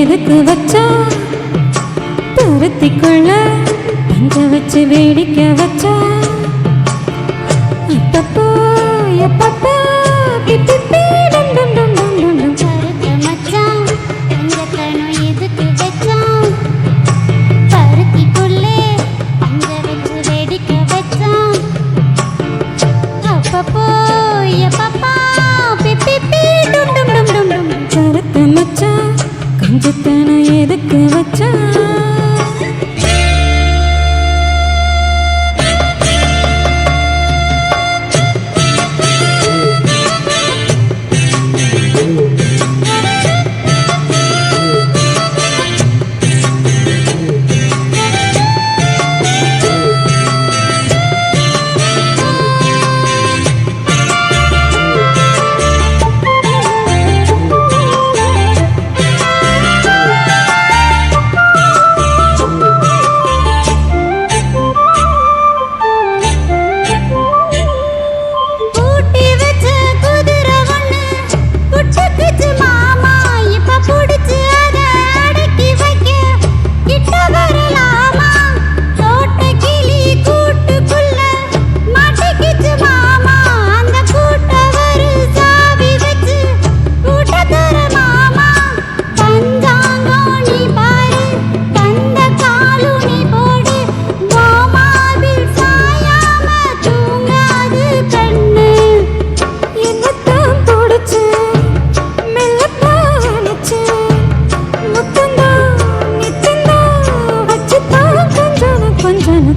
எதுக்கு வச்சா பருத்திக்குள்ள பஞ்ச வச்சு வேடிக்கை வச்சா அப்பப்போ எப்பப்போ பிப்பி டும் டும் டும் டும் டும் டும் கருத்த மச்சான் பஞ்சத்தனம் எதுக்கு வச்சான் பருத்திக்குள்ளே பஞ்ச வச்சு வேடிக்கை வச்சான் அப்பப்போ எப்பப்பா பிப்பி டும் டும் டும் டும் டும் கருத்த மச்சான் கஞ்சத்தனம் எதுக்கு வச்சா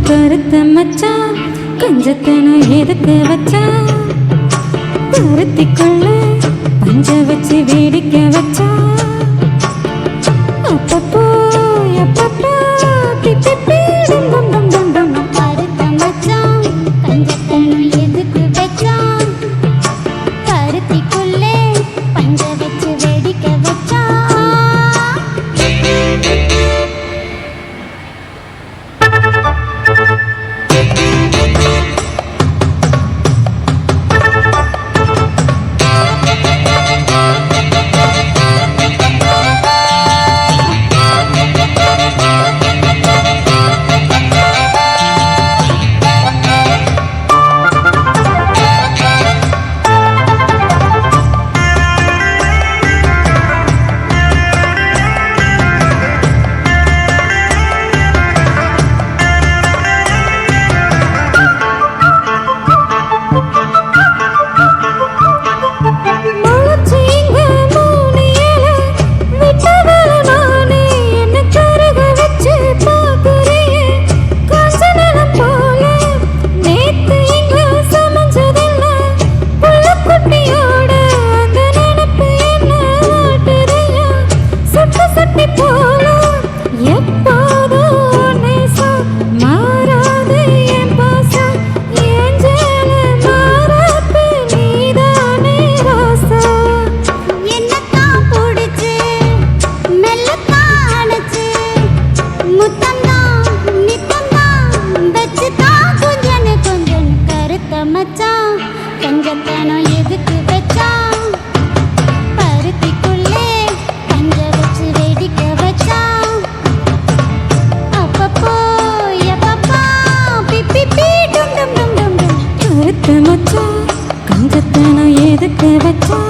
கருத்த மச்சான் கஞ்சத்தனம் எதுக்கு வச்சா பருத்திக்குள்ள பஞ்ச வச்சு வேடிக்கை வச்சா அப்பப்போ எப்பப்போ பிப்பி டும் டும் டும் டும் டும் கருத்த மச்சான் கஞ்சத்தனம் எதுக்கு வச்சான் பருத்திக்குள்ளே பஞ்ச வச்சு வேடிக்கை வச்சான் கஞ்சத்தனம் எதுக்கு வச்சான் பருத்திக்குள்ளே பஞ்ச வச்சு வேடிக்கை வச்சான் அப்பப்போ எப்பப்பா பிப்பி டும் டும் டும் டும் டும் கருத்த மச்சான் கஞ்சத்தனம் எதுக்கு வச்சா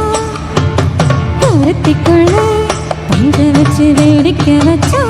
பருத்திக்குள்ள பஞ்ச வச்சு வேடிக்கை வச்சா